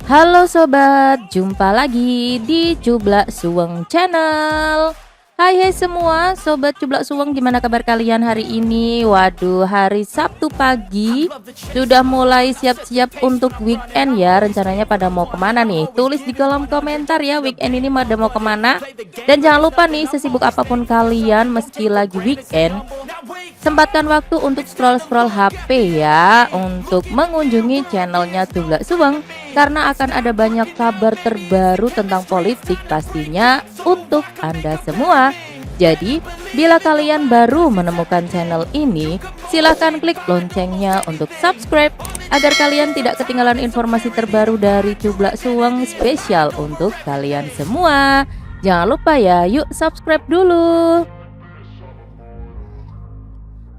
Halo sobat, jumpa lagi di Cublak Suweng Channel. Hai semua sobat Cublak Suweng, gimana kabar kalian hari ini? Waduh, hari Sabtu pagi sudah mulai siap-siap untuk weekend ya. Rencananya pada mau kemana nih? Tulis di kolom komentar ya, weekend ini pada mau kemana. Dan jangan lupa nih, sesibuk apapun kalian meski lagi weekend, sempatkan waktu untuk scroll-scroll HP ya, untuk mengunjungi channelnya Cublak Suweng, karena akan ada banyak kabar terbaru tentang politik pastinya untuk Anda semua. Jadi, bila kalian baru menemukan channel ini, silahkan klik loncengnya untuk subscribe agar kalian tidak ketinggalan informasi terbaru dari Cublak Suweng spesial untuk kalian semua. Jangan lupa ya, yuk subscribe dulu.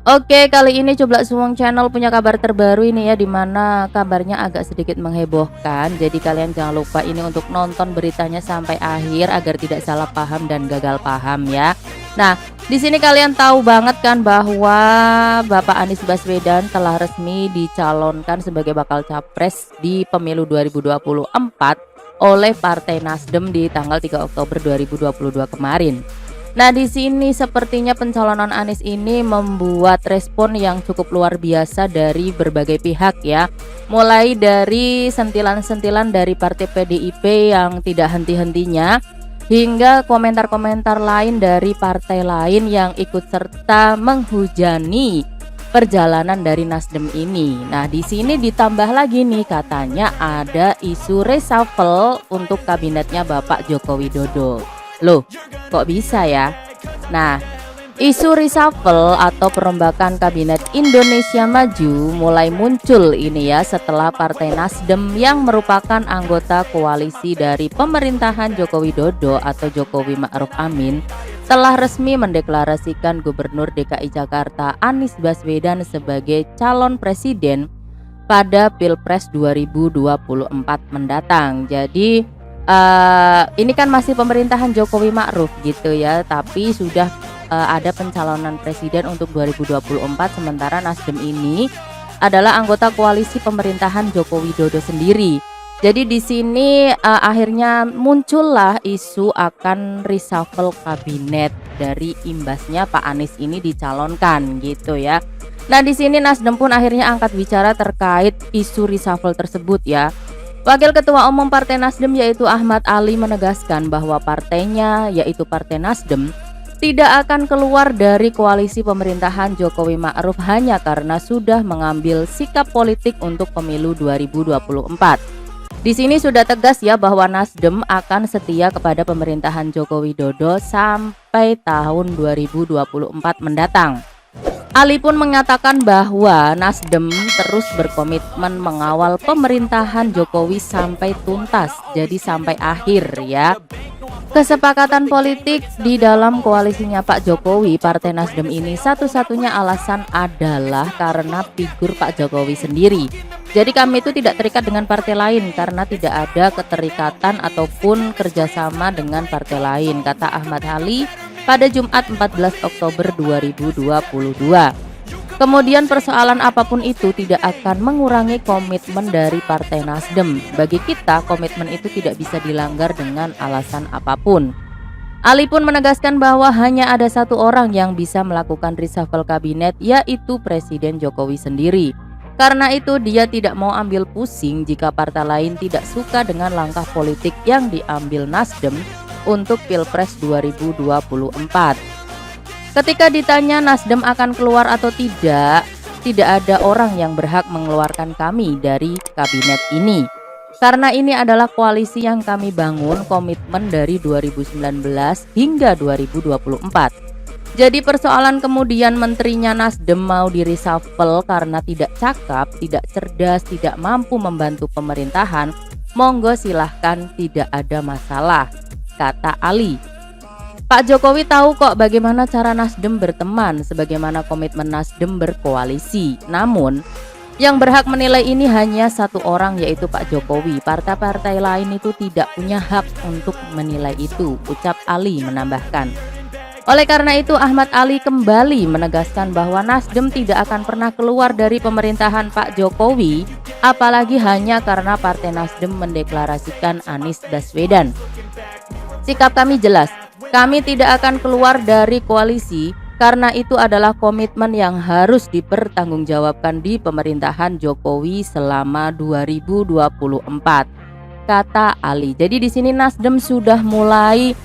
Oke, kali ini Cublak Suweng Channel punya kabar terbaru ini ya, dimana kabarnya agak sedikit menghebohkan. Jadi kalian jangan lupa ini untuk nonton beritanya sampai akhir agar tidak salah paham dan gagal paham ya. Nah, di sini kalian tahu banget kan bahwa Bapak Anies Baswedan telah resmi dicalonkan sebagai bakal capres di pemilu 2024 oleh Partai Nasdem di tanggal 3 Oktober 2022 kemarin. Nah, di sini sepertinya pencalonan Anies ini membuat respon yang cukup luar biasa dari berbagai pihak ya. Mulai dari sentilan-sentilan dari partai PDIP yang tidak henti-hentinya, hingga komentar-komentar lain dari partai lain yang ikut serta menghujani perjalanan dari Nasdem ini. Nah, di sini ditambah lagi nih, katanya ada isu reshuffle untuk kabinetnya Bapak Joko Widodo. Loh, kok bisa ya? Nah, isu reshuffle atau perombakan kabinet Indonesia Maju mulai muncul ini ya setelah Partai Nasdem yang merupakan anggota koalisi dari pemerintahan Joko Widodo atau Jokowi Ma'ruf Amin telah resmi mendeklarasikan Gubernur DKI Jakarta Anies Baswedan sebagai calon presiden pada Pilpres 2024 mendatang. Jadi ini kan masih pemerintahan Jokowi Ma'ruf gitu ya, tapi sudah ada pencalonan presiden untuk 2024, sementara Nasdem ini adalah anggota koalisi pemerintahan Joko Widodo sendiri. Jadi di sini akhirnya muncullah isu akan reshuffle kabinet dari imbasnya Pak Anies ini dicalonkan gitu ya. Nah, di sini Nasdem pun akhirnya angkat bicara terkait isu reshuffle tersebut ya. Wakil Ketua Umum Partai Nasdem yaitu Ahmad Ali menegaskan bahwa partainya yaitu Partai Nasdem tidak akan keluar dari koalisi pemerintahan Jokowi Ma'ruf hanya karena sudah mengambil sikap politik untuk pemilu 2024. Di sini sudah tegas ya bahwa Nasdem akan setia kepada pemerintahan Joko Widodo sampai tahun 2024 mendatang. Ali pun mengatakan bahwa Nasdem terus berkomitmen mengawal pemerintahan Jokowi sampai tuntas, jadi sampai akhir ya. Kesepakatan politik di dalam koalisinya Pak Jokowi, Partai Nasdem ini satu-satunya alasan adalah karena figur Pak Jokowi sendiri. Jadi kami itu tidak terikat dengan partai lain karena tidak ada keterikatan ataupun kerjasama dengan partai lain, kata Ahmad Ali pada Jumat 14 Oktober 2022. Kemudian persoalan apapun itu tidak akan mengurangi komitmen dari Partai Nasdem. Bagi kita komitmen itu tidak bisa dilanggar dengan alasan apapun. Ali pun menegaskan bahwa hanya ada satu orang yang bisa melakukan reshuffle kabinet, yaitu Presiden Jokowi sendiri. Karena itu dia tidak mau ambil pusing jika partai lain tidak suka dengan langkah politik yang diambil Nasdem untuk Pilpres 2024. Ketika ditanya Nasdem akan keluar atau tidak ada orang yang berhak mengeluarkan kami dari kabinet ini. Karena ini adalah koalisi yang kami bangun komitmen dari 2019 hingga 2024. Jadi persoalan kemudian menterinya Nasdem mau di reshuffle karena tidak cakap, tidak cerdas, tidak mampu membantu pemerintahan, monggo silahkan, tidak ada masalah, kata Ali. Pak Jokowi tahu kok bagaimana cara Nasdem berteman, sebagaimana komitmen Nasdem berkoalisi. Namun, yang berhak menilai ini hanya satu orang, yaitu Pak Jokowi. Partai-partai lain itu tidak punya hak untuk menilai itu, ucap Ali menambahkan. Oleh karena itu, Ahmad Ali kembali menegaskan bahwa Nasdem tidak akan pernah keluar dari pemerintahan Pak Jokowi, apalagi hanya karena Partai Nasdem mendeklarasikan Anies Baswedan. Sikap kami jelas, kami tidak akan keluar dari koalisi karena itu adalah komitmen yang harus dipertanggungjawabkan di pemerintahan Jokowi selama 2024, kata Ali. Jadi di sini Nasdem sudah mulai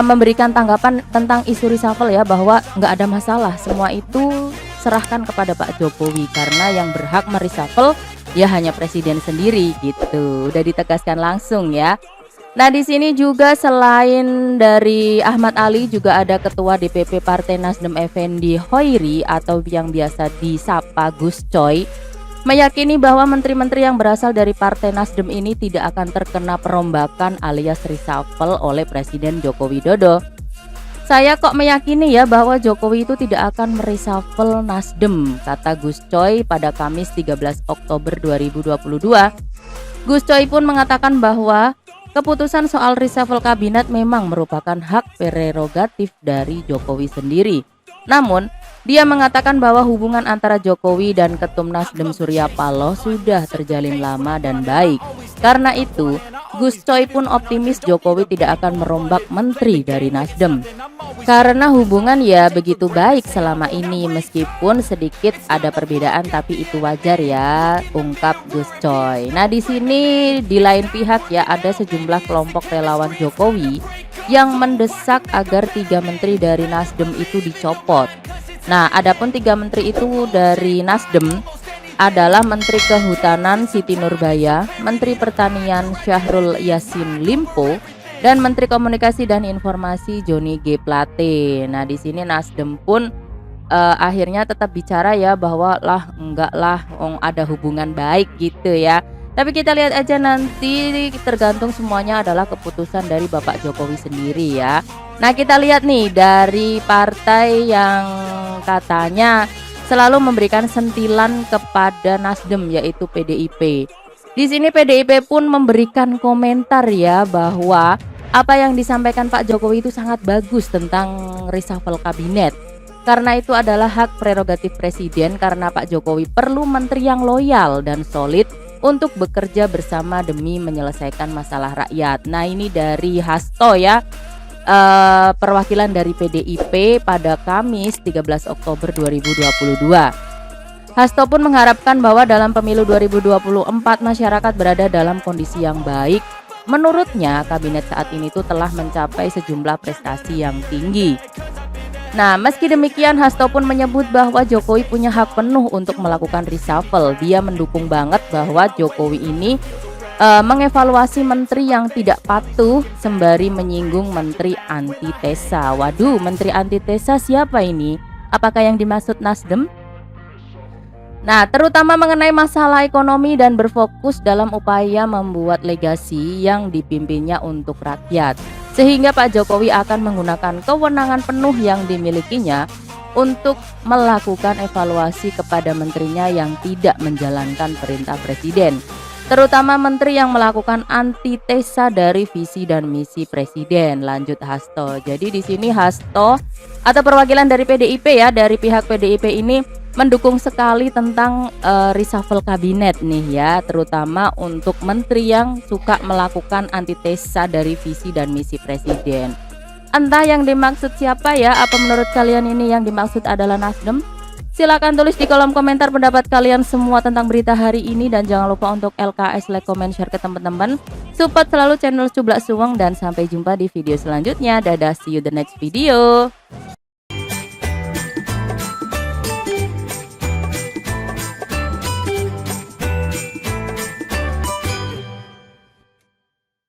memberikan tanggapan tentang isu reshuffle ya, bahwa nggak ada masalah, semua itu serahkan kepada Pak Jokowi karena yang berhak mereshuffle ya hanya presiden sendiri gitu. Udah ditegaskan langsung ya. Nah di sini juga selain dari Ahmad Ali juga ada Ketua DPP Partai Nasdem Effendi Hoiri atau yang biasa disapa Gus Coy, meyakini bahwa menteri-menteri yang berasal dari Partai Nasdem ini tidak akan terkena perombakan alias reshuffle oleh Presiden Joko Widodo. Saya kok meyakini ya bahwa Jokowi itu tidak akan mereshuffle Nasdem, kata Gus Coy pada Kamis 13 Oktober 2022. Gus Coy pun mengatakan bahwa keputusan soal reshuffle kabinet memang merupakan hak prerogatif dari Jokowi sendiri. Namun, dia mengatakan bahwa hubungan antara Jokowi dan Ketum Nasdem Surya Paloh sudah terjalin lama dan baik. Karena itu, Gus Coy pun optimis Jokowi tidak akan merombak menteri dari Nasdem. Karena hubungan ya begitu baik selama ini, meskipun sedikit ada perbedaan tapi itu wajar ya, ungkap Gus Coy. Nah di sini di lain pihak ya ada sejumlah kelompok relawan Jokowi yang mendesak agar 3 menteri dari Nasdem itu dicopot. Nah, adapun 3 menteri itu dari Nasdem adalah Menteri Kehutanan Siti Nurbaya, Menteri Pertanian Syahrul Yassin Limpo, dan Menteri Komunikasi dan Informasi Johnny G Plate. Nah, di sini Nasdem pun akhirnya tetap bicara ya bahwa enggak lah, ada hubungan baik gitu ya. Tapi kita lihat aja nanti, tergantung semuanya adalah keputusan dari Bapak Jokowi sendiri ya. Nah kita lihat nih dari partai yang katanya selalu memberikan sentilan kepada Nasdem yaitu PDIP. Di sini PDIP pun memberikan komentar ya bahwa apa yang disampaikan Pak Jokowi itu sangat bagus tentang reshuffle kabinet. Karena itu adalah hak prerogatif presiden karena Pak Jokowi perlu menteri yang loyal dan solid untuk bekerja bersama demi menyelesaikan masalah rakyat. Nah ini dari Hasto ya, perwakilan dari PDIP pada Kamis 13 Oktober 2022. Hasto pun mengharapkan bahwa dalam pemilu 2024 masyarakat berada dalam kondisi yang baik. Menurutnya kabinet saat ini tuh telah mencapai sejumlah prestasi yang tinggi. Nah, meski demikian Hasto pun menyebut bahwa Jokowi punya hak penuh untuk melakukan reshuffle. Dia mendukung banget bahwa Jokowi ini mengevaluasi menteri yang tidak patuh sembari menyinggung menteri antitesa. Waduh, menteri antitesa siapa ini? Apakah yang dimaksud Nasdem? Nah, terutama mengenai masalah ekonomi dan berfokus dalam upaya membuat legasi yang dipimpinnya untuk rakyat. Sehingga Pak Jokowi akan menggunakan kewenangan penuh yang dimilikinya untuk melakukan evaluasi kepada menterinya yang tidak menjalankan perintah presiden, terutama menteri yang melakukan antitesa dari visi dan misi presiden, lanjut Hasto. Jadi di sini Hasto atau perwakilan dari PDIP ya, dari pihak PDIP ini mendukung sekali tentang reshuffle kabinet nih ya, terutama untuk menteri yang suka melakukan antitesa dari visi dan misi presiden. Entah yang dimaksud siapa ya, apa menurut kalian ini yang dimaksud adalah Nasdem? Silahkan tulis di kolom komentar pendapat kalian semua tentang berita hari ini, dan jangan lupa untuk LKS, like, comment, share ke teman-teman. Support selalu channel Cublak Suweng dan sampai jumpa di video selanjutnya. Dadah, see you the next video.